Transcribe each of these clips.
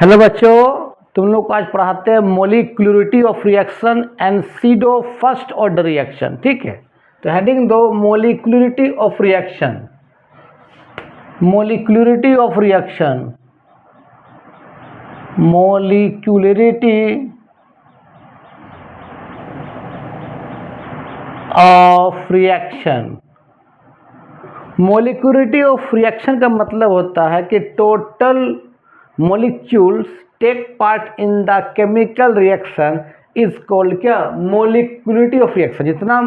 Hello बच्चों, तुम लोग को आज पढ़ाते हैं molecularity of reaction and pseudo first order reaction. ठीक है, तो हेडिंग दो molecularity of reaction. Molecularity of reaction, molecularity of reaction. Molecularity of reaction का मतलब होता है कि total molecules take part in the chemical reaction is called क्या, molecularity of reaction। जितना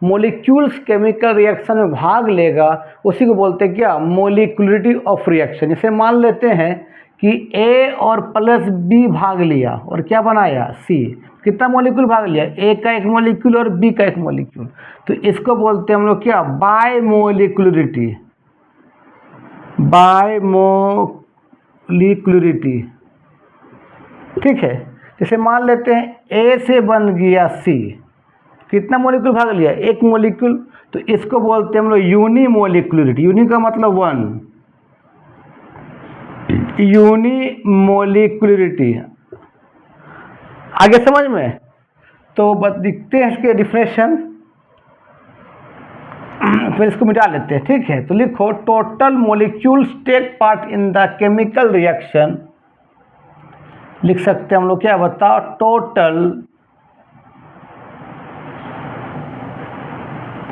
molecules chemical reaction में भाग लेगा उसी को बोलते हैं क्या, molecularity of reaction। जैसे मान लेते हैं कि A और प्लस B भाग लिया और क्या बनाया C, कितना मॉलिक्यूल भाग लिया, A का एक मॉलिक्यूल और B का एक मॉलिक्यूल, तो इसको बोलते हैं हम लोग क्या, बाय मोलिकुलरिटी। बाय मोलिकुलरिटी, ठीक है। जैसे मान लेते हैं A से बन गया C, कितना मॉलिक्यूल भाग लिया, एक मॉलिक्यूल, तो इसको बोलते हैं हम लोग यूनिमोलिकुलरिटी। यूनि का मतलब वन, यूनिमोलिकुलरिटी। आगे समझ में, तो बस दिखते हैं इसके डिफिनेशन, फिर इसको मिटा लेते हैं। ठीक है, तो लिखो total molecules take part in the chemical reaction. लिख सकते हैं हम लोग क्या, बताओ, total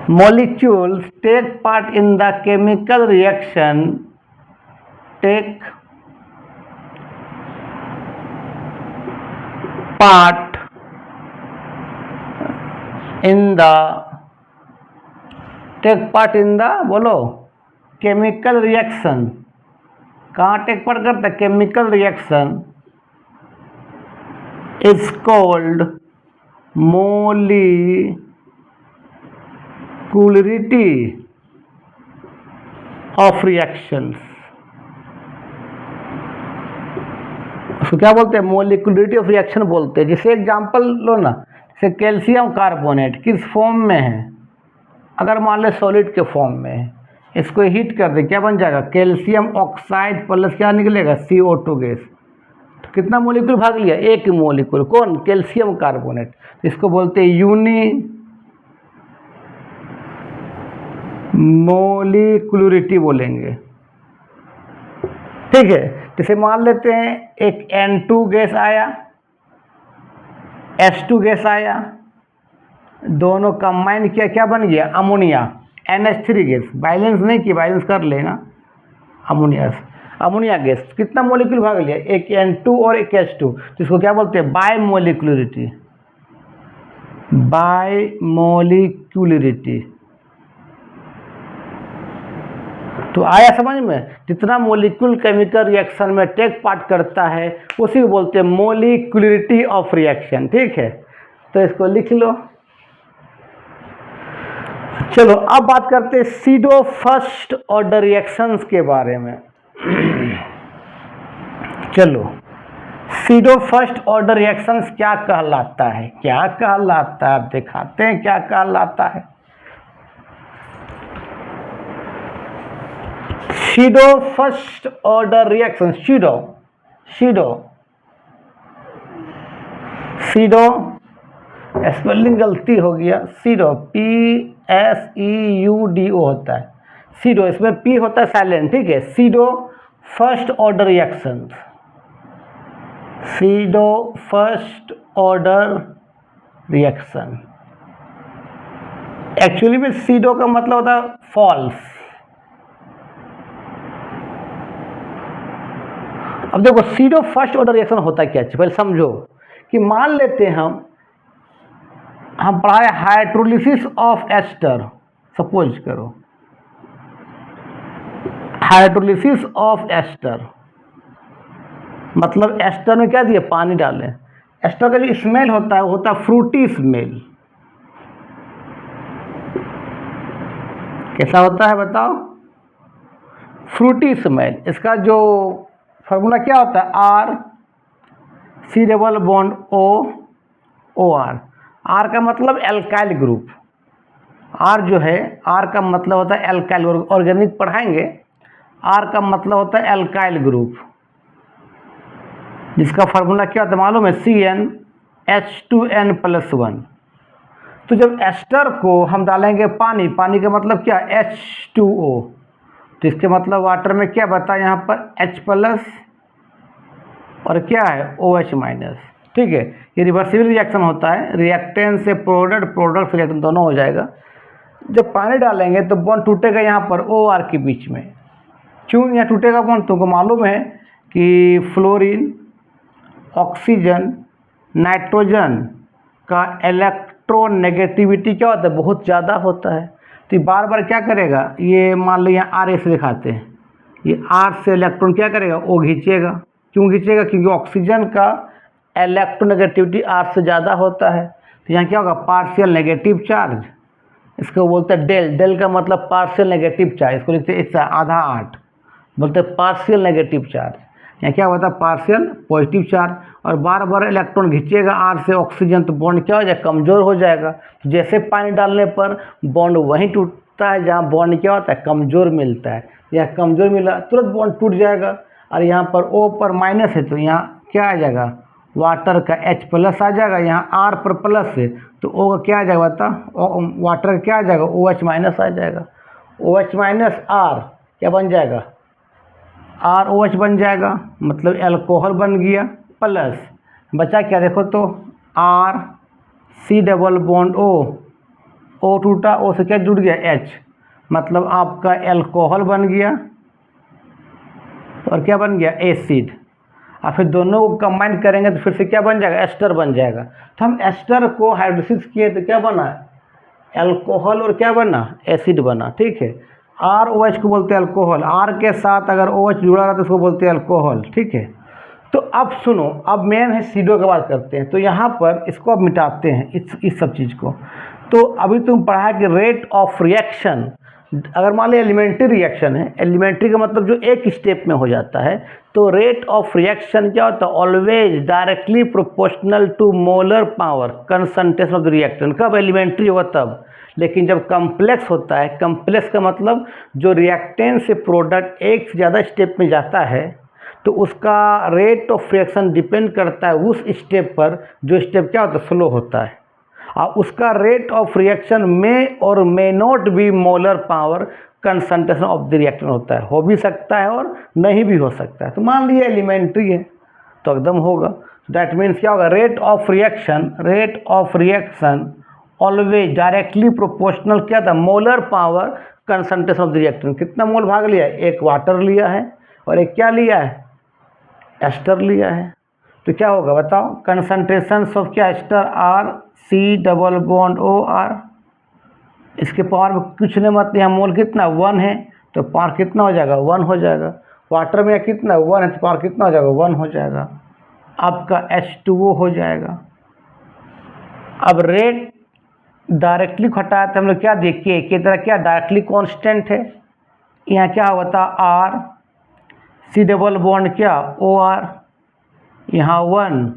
molecules take part in the chemical reaction take part in the बोलो केमिकल रिएक्शन। कहाँ टेक पार्ट करता है, chemical reaction is called molecularity of reactions. उसको क्या बोलते हैं, मोलिकुलरिटी ऑफ रिएक्शन बोलते हैं। जैसे एग्जांपल लो ना, जैसे कैल्शियम कार्बोनेट किस फॉर्म में है, अगर मान ले सॉलिड के फॉर्म में है, इसको हीट कर दे, क्या बन जाएगा, कैल्शियम ऑक्साइड प्लस क्या निकलेगा, CO2 गैस। तो कितना मोलिक्यूल भाग लिया, एक मोलिक्यूल, कौन, कैल्शियम कार्बोनेट। तो इसको बोलते हैं यूनिमोलिकुलरिटी बोलेंगे। ठीक है, जैसे मान लेते हैं एक N2 गैस आया, H2 गैस आया, दोनों कंबाइन किया, क्या बन गया, अमोनिया, NH3 गैस। बैलेंस नहीं किया, बैलेंस कर लेना, अमोनिया गैस। कितना मोलिक्यूल भाग लिया, एक N2 और एक H2, तो इसको क्या बोलते हैं, बाय मोलिकुलरिटी। बाय मोलिकुलरिटी, तो आया समझ में। जितना मोलिक्यूल केमिकल रिएक्शन में टेक पार्ट करता है उसी को बोलते हैं मोलिकुलरिटी ऑफ रिएक्शन। ठीक है, तो इसको लिख लो। चलो अब बात करते हैं सीडो फर्स्ट ऑर्डर रिएक्शंस के बारे में। चलो, सीडो फर्स्ट ऑर्डर रिएक्शंस क्या कहलाता है, क्या कहलाता है, दिखाते हैं क्या कहलाता है। Pseudo first order reaction, pseudo spelling गलती हो गया, सीडो PSEUDO होता है, सीडो, इसमें P होता है साइलेंट। ठीक है, pseudo first order reaction, pseudo first order reaction. Actually में सीडो का मतलब होता है फॉल्स। अब देखो सीडो फर्स्ट ऑर्डर रिएक्शन होता है क्या, पहले समझो कि मान लेते हैं हम पढ़ाए हाइड्रोलिसिस ऑफ एस्टर। सपोज करो हाइड्रोलिसिस ऑफ एस्टर, मतलब एस्टर में क्या दिया, पानी डालें। एस्टर का जो स्मेल होता है वो होता है फ्रूटी स्मेल। कैसा होता है बताओ, फ्रूटी स्मेल। इसका जो फॉर्मूला क्या होता है, R≡COR। R का मतलब एल्काइल ग्रुप, R जो है, R का मतलब होता है एल्काइल, ऑर्गेनिक पढ़ाएंगे। R का मतलब होता है एल्काइल ग्रुप। जिसका फार्मूला क्या होता है मालूम है, CnH2n+1। तो जब एस्टर को हम डालेंगे पानी, पानी का मतलब क्या, H2O, तो इसके मतलब वाटर में क्या बता यहाँ पर H+ और क्या है OH-। ठीक है, ये रिवर्सिबल रिएक्शन होता है, रिएक्टेंट से प्रोडक्ट, प्रोडक्ट से रिएक्टेंट दोनों हो जाएगा। जब पानी डालेंगे तो बॉन्ड टूटेगा यहाँ पर OR के बीच में। क्यों यहाँ टूटेगा बॉन्ड, तुमको मालूम है कि फ्लोरीन, ऑक्सीजन, नाइट्रोजन का इलेक्ट्रोनेगेटिविटी क्या होता है, बहुत ज़्यादा होता है। तो ये बार बार क्या करेगा, ये मान लो यहाँ R से दिखाते हैं, ये R से इलेक्ट्रॉन क्या करेगा, O खींचेगा। क्यों खींचेगा, क्योंकि ऑक्सीजन का इलेक्ट्रोनेगेटिविटी R से ज़्यादा होता है। तो यहाँ क्या होगा, पार्शियल नेगेटिव चार्ज, इसको बोलते हैं डेल। डेल का मतलब पार्शियल नेगेटिव चार्ज, इसको लिखते हैं इसका आधा 8, बोलते हैं पार्शियल नेगेटिव चार्ज। यहाँ क्या होता है, पार्शियल पॉजिटिव चार्ज। और बार बार इलेक्ट्रॉन खींचेगा R से ऑक्सीजन, तो बॉन्ड क्या हो जाएगा, कमज़ोर हो जाएगा। तो जैसे पानी डालने पर बॉन्ड वहीं टूटता है जहाँ बॉन्ड क्या होता है, कमज़ोर मिलता है। यहाँ कमज़ोर मिला तुरंत बॉन्ड टूट जाएगा। और यहाँ पर O पर माइनस है तो यहाँ क्या आ जाएगा, वाटर का H+ आ जाएगा। यहाँ R पर प्लस है तो O का क्या आ जाएगा बता, वाटर का क्या आ जाएगा, OH- आ जाएगा। OH- R क्या बन जाएगा, ROH बन जाएगा, मतलब अल्कोहल बन गया। प्लस बचा क्या देखो तो, R C⋯O, O टूटा, O से क्या जुड़ गया, H, मतलब आपका अल्कोहल बन गया और क्या बन गया, एसिड। और फिर दोनों को कंबाइन करेंगे तो फिर से क्या बन जाएगा, एस्टर बन जाएगा। तो हम एस्टर को हाइड्रोलिसिस किए तो क्या बना, अल्कोहल और क्या बना, एसिड बना। ठीक है, ROH को बोलते हैं अल्कोहल, R के साथ अगर OH जुड़ा रहा तो उसको बोलते हैं अल्कोहल। ठीक है, तो अब सुनो, अब मेन है सीडो की बात करते हैं। तो यहाँ पर इसको अब मिटाते हैं, इस सब चीज़ को। तो अभी तुम पढ़ा कि रेट ऑफ रिएक्शन, अगर मान लो एलिमेंट्री रिएक्शन है, एलिमेंट्री का मतलब जो एक स्टेप में हो जाता है, तो रेट ऑफ रिएक्शन क्या होता है, always directly proportional to molar power concentration of the reactant. कब एलिमेंट्री होगा तब, लेकिन जब कम्प्लेक्स होता है, कम्प्लेक्स का मतलब जो रिएक्टेंट से प्रोडक्ट एक से ज़्यादा स्टेप में जाता है, तो उसका रेट ऑफ रिएक्शन डिपेंड करता है उस स्टेप पर जो स्टेप क्या होता है, स्लो होता है। और उसका रेट ऑफ रिएक्शन में और may not be molar power concentration of the reactant होता है, हो भी सकता है और नहीं भी हो सकता है। तो मान लिया एलिमेंट्री है तो एकदम होगा। दैट मीन्स क्या होगा, rate of reaction always directly proportional क्या था, molar power concentration of the reactant. कितना मोल भाग लिया है, एक वाटर लिया है और एक क्या लिया है, एस्टर लिया है। तो क्या होगा बताओ, कंसंट्रेशन ऑफ क्या, एस्टर R C⋯O R, इसके पावर में कुछ नहीं मत, यहाँ मोल कितना 1 है तो पावर कितना हो जाएगा, 1 हो जाएगा। वाटर में कितना 1 है तो पावर कितना हो जाएगा, 1 हो जाएगा। आपका H2O हो जाएगा। अब रेट डायरेक्टली घटाया तो हम लोग क्या देखिए, एक तरह क्या डायरेक्टली कांस्टेंट है। यहाँ क्या होता R C⋯बॉन्ड क्या OR, यहाँ 1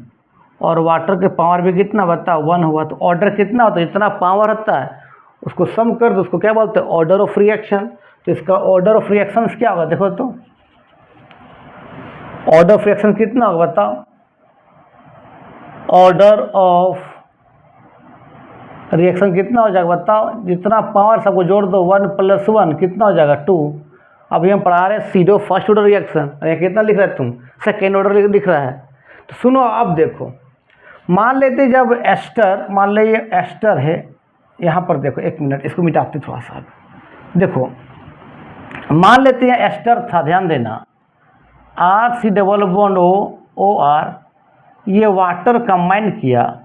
और वाटर के पावर भी कितना बता 1 हुआ। तो ऑर्डर कितना होता है, जितना पावर होता है उसको सम कर दो, उसको क्या बोलते हैं, ऑर्डर ऑफ रिएक्शन। तो इसका ऑर्डर ऑफ रिएक्शन क्या होगा, देखो तो ऑर्डर ऑफ रिएक्शन कितना होगा बताओ, ऑर्डर ऑफ रिएक्शन कितना हो जाएगा बताओ, जितना पावर सबको जोड़ दो 1 + 1 कितना हो जाएगा 2। अभी हम पढ़ा रहे हैं सीडो फर्स्ट ऑर्डर रिएक्शन, ये कितना लिख रहा है तुम, सेकेंड ऑर्डर लिख रहा है। तो सुनो अब देखो, मान लेते जब एस्टर, मान ले ये एस्टर है, यहाँ पर देखो एक मिनट इसको मिटाते थोड़ा सा। देखो मान लेते हैं एस्टर था, ध्यान देना, R C⋯O R, ये वाटर कंबाइन किया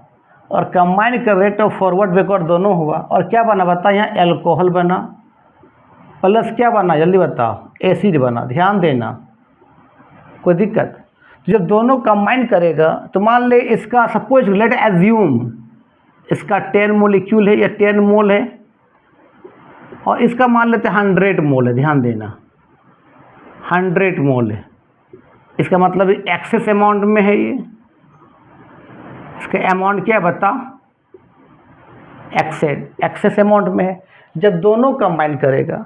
और कंबाइन कर रेट ऑफ फॉरवर्ड बैकवर्ड दोनों हुआ और क्या बना बता, यहाँ एल्कोहल बना प्लस क्या बना जल्दी बताओ, एसिड बना। ध्यान देना, कोई दिक्कत, तो जब दोनों कंबाइन करेगा तो मान ले इसका सपोज लेट एज्यूम इसका 10 मोलिक्यूल है या 10 मोल है और इसका मान लेते हैं 100 मोल है। ध्यान देना 100 मोल है, इसका मतलब एक्सेस अमाउंट में है ये, इसका अमाउंट क्या बता, एक्सेस अमाउंट में है। जब दोनों कंबाइन करेगा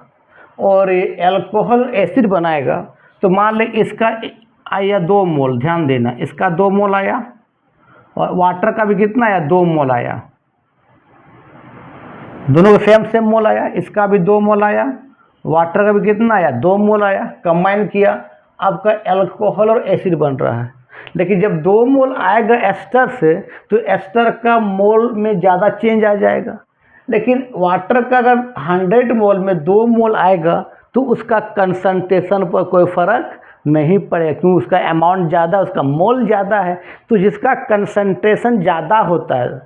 और ये अल्कोहल एसिड बनाएगा तो मान ले इसका आया 2 मोल, ध्यान देना, इसका 2 मोल आया और वाटर का भी कितना आया, 2 मोल आया, दोनों का सेम मोल आया, इसका भी 2 मोल आया, वाटर का भी कितना आया, 2 मोल आया, कंबाइन किया, आपका अल्कोहल और एसिड बन रहा है। लेकिन जब 2 मोल आएगा एस्टर से तो एस्टर का मोल में ज़्यादा चेंज आ जाएगा, लेकिन वाटर का अगर 100 मोल में 2 मोल आएगा तो उसका कंसंट्रेशन पर कोई फ़र्क नहीं पड़ेगा, क्योंकि उसका अमाउंट ज़्यादा, उसका मोल ज़्यादा है। तो जिसका कंसंट्रेशन ज़्यादा होता है,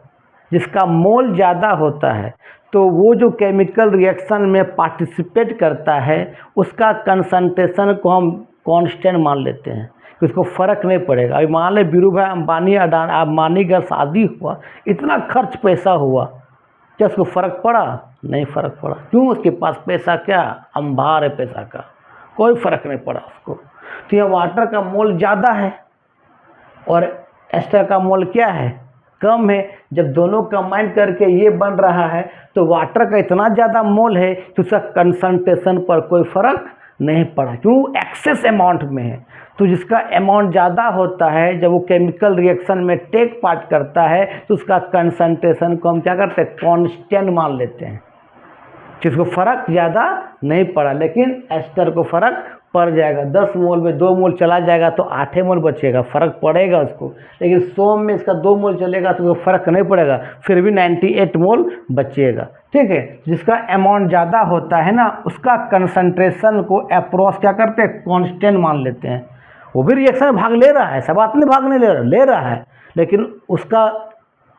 जिसका मोल ज़्यादा होता है, तो वो जो केमिकल रिएक्शन में पार्टिसिपेट करता है उसका कंसंट्रेशन को हम कांस्टेंट मान लेते हैं, कि उसको फ़र्क नहीं पड़ेगा। अभी मान लें बीरू भाई अंबानी का शादी हुआ, इतना खर्च पैसा हुआ, क्या उसको फ़र्क पड़ा? नहीं फ़र्क पड़ा। क्यों? उसके पास पैसा क्या, अंबार है पैसा का, कोई फ़र्क नहीं पड़ा उसको। तो यह वाटर का मोल ज़्यादा है और एस्टर का मोल क्या है, कम है। जब दोनों कंबाइन करके ये बन रहा है तो वाटर का इतना ज़्यादा मोल है कि उसका कंसंट्रेशन पर कोई फ़र्क नहीं पड़ा, क्यों? एक्सेस अमाउंट में है। तो जिसका अमाउंट ज़्यादा होता है, जब वो केमिकल रिएक्शन में टेक पार्ट करता है तो उसका कंसंट्रेशन को हम क्या करते हैं, कांस्टेंट मान लेते हैं, जिसको फ़र्क ज़्यादा नहीं पड़ा। लेकिन एस्टर को फ़र्क पड़ जाएगा, 10 मोल में 2 मोल चला जाएगा तो 8 मोल बचेगा, फ़र्क पड़ेगा उसको। लेकिन सोम में इसका 2 मोल चलेगा तो फ़र्क नहीं पड़ेगा, फिर भी 98 मोल बचेगा। ठीक है, जिसका अमाउंट ज़्यादा होता है ना, उसका कंसंट्रेशन को अप्रोक्स क्या करते हैं, कांस्टेंट मान लेते हैं। वो भी रिएक्शन में भाग ले रहा है, सब आदमी भाग नहीं ले रहा है, लेकिन उसका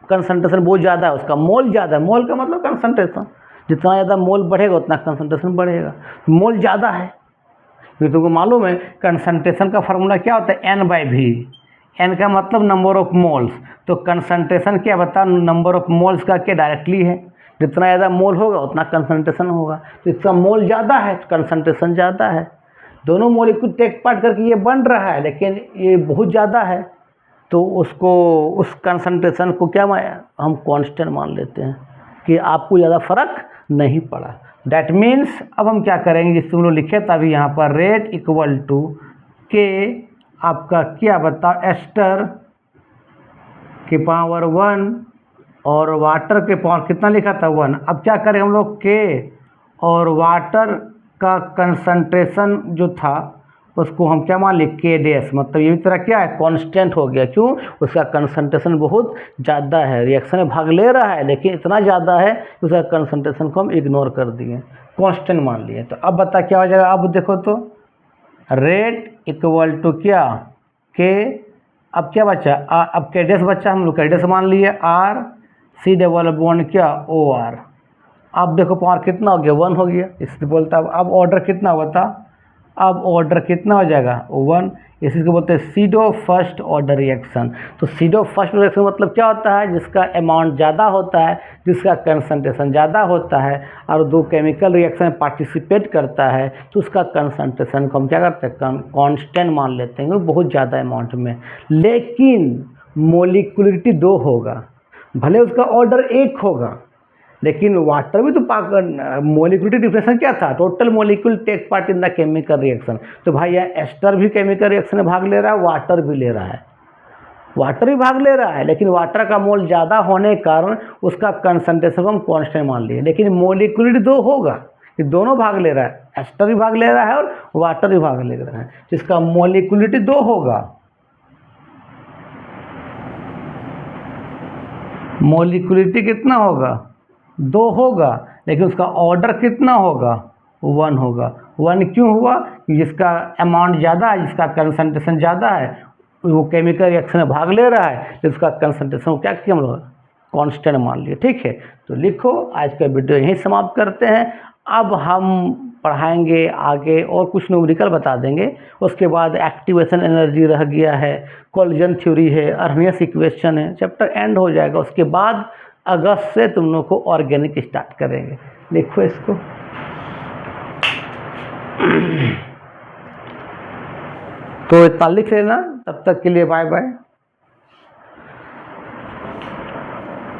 कंसंट्रेशन बहुत ज़्यादा है, उसका मोल ज़्यादा है। मोल का मतलब कंसंट्रेशन, जितना ज़्यादा मोल बढ़ेगा उतना कंसंट्रेशन बढ़ेगा। मोल ज़्यादा है, फिर तुमको मालूम है कंसंट्रेशन का फार्मूला क्या होता है, N/V। N का मतलब नंबर ऑफ मोल्स, तो कंसंट्रेशन क्या बता, नंबर ऑफ मोल्स का क्या डायरेक्टली है, जितना ज़्यादा मोल होगा उतना कंसंट्रेशन होगा। तो इसका मोल ज़्यादा है तो कंसंट्रेशन ज़्यादा है। दोनों मॉलिक्यूल टेक पार्ट करके ये बन रहा है, लेकिन ये बहुत ज़्यादा है तो उसको, उस कंसंट्रेशन को क्या हम कांस्टेंट मान लेते हैं कि आपको ज़्यादा फ़र्क नहीं पड़ा। दैट मीन्स अब हम क्या करेंगे, जिस तुम लोग लिखे था अभी यहाँ पर, रेट इक्वल टू के आपका क्या बताओ, एस्टर के पावर 1 और वाटर के पावर कितना लिखा था, 1। अब क्या करें हम लोग, के और वाटर का कंसंट्रेशन जो था उसको हम क्या मान लिए, के डैश, मतलब ये भी तरह क्या है, कांस्टेंट हो गया। क्यों? उसका कंसंट्रेशन बहुत ज़्यादा है, रिएक्शन में भाग ले रहा है लेकिन इतना ज़्यादा है कि उसका कंसंट्रेशन को हम इग्नोर कर दिए, कांस्टेंट मान लिए। तो अब बता क्या हो जाएगा, अब देखो तो रेट इक्वल टू क्या, के, अब क्या बचा, अब के डैश बचा, हम लोग के डैश मान लिए, आर सी डबल बॉन्ड क्या, ओ आर। अब देखो पावर कितना हो गया, 1 हो गया, इसलिए बोलता है अब ऑर्डर कितना होता, अब ऑर्डर कितना हो जाएगा, 1। इसको बोलते हैं सीडो फर्स्ट ऑर्डर रिएक्शन। तो सीडो फर्स्ट रिएक्शन मतलब क्या होता है, जिसका अमाउंट ज़्यादा होता है, जिसका कंसंट्रेशन ज़्यादा होता है और दो केमिकल रिएक्शन में पार्टिसिपेट करता है तो उसका कंसंट्रेशन को हम क्या करते हैं, कांस्टेंट मान लेते हैं, बहुत ज़्यादा अमाउंट में। लेकिन मोलिकुलरिटी 2 होगा, भले उसका ऑर्डर 1 होगा, लेकिन वाटर भी तो मोलिकुलरिटी डिफरेंस क्या था, total molecule take part in the chemical reaction. तो भाई यह एस्टर भी केमिकल रिएक्शन में भाग ले रहा है, वाटर भी ले रहा है, वाटर भी भाग ले रहा है, लेकिन वाटर का मोल ज़्यादा होने के कारण उसका कंसंट्रेशन को हम कांस्टेंट मान लिए। लेकिन मोलिकुलरिटी 2 होगा, कि दोनों भाग ले रहा है, एस्टर भी भाग ले रहा है और वाटर भी भाग ले रहा है, जिसका मोलिकुलरिटी 2 होगा। मोलिकुलरिटी कितना होगा, 2 होगा, लेकिन उसका ऑर्डर कितना होगा, 1 होगा। 1 क्यों हुआ, जिसका अमाउंट ज़्यादा है, जिसका कंसंट्रेशन ज़्यादा है, वो केमिकल रिएक्शन में भाग ले रहा है, जिसका कंसंट्रेशन क्या किया हम लोग, कांस्टेंट मान लिए। ठीक है, तो लिखो, आज का वीडियो यहीं समाप्त करते हैं। अब हम पढ़ाएंगे आगे और कुछ न्यूमेरिकल बता देंगे, उसके बाद एक्टिवेशन एनर्जी रह गया है, कोलिजन थ्योरी है, अर्नियस इक्वेशन है, चैप्टर एंड हो जाएगा। उसके बाद अगस्त से तुम लोग को ऑर्गेनिक स्टार्ट करेंगे। लिखो इसको। तो इतना लिख लेना, तब तक के लिए बाय बाय।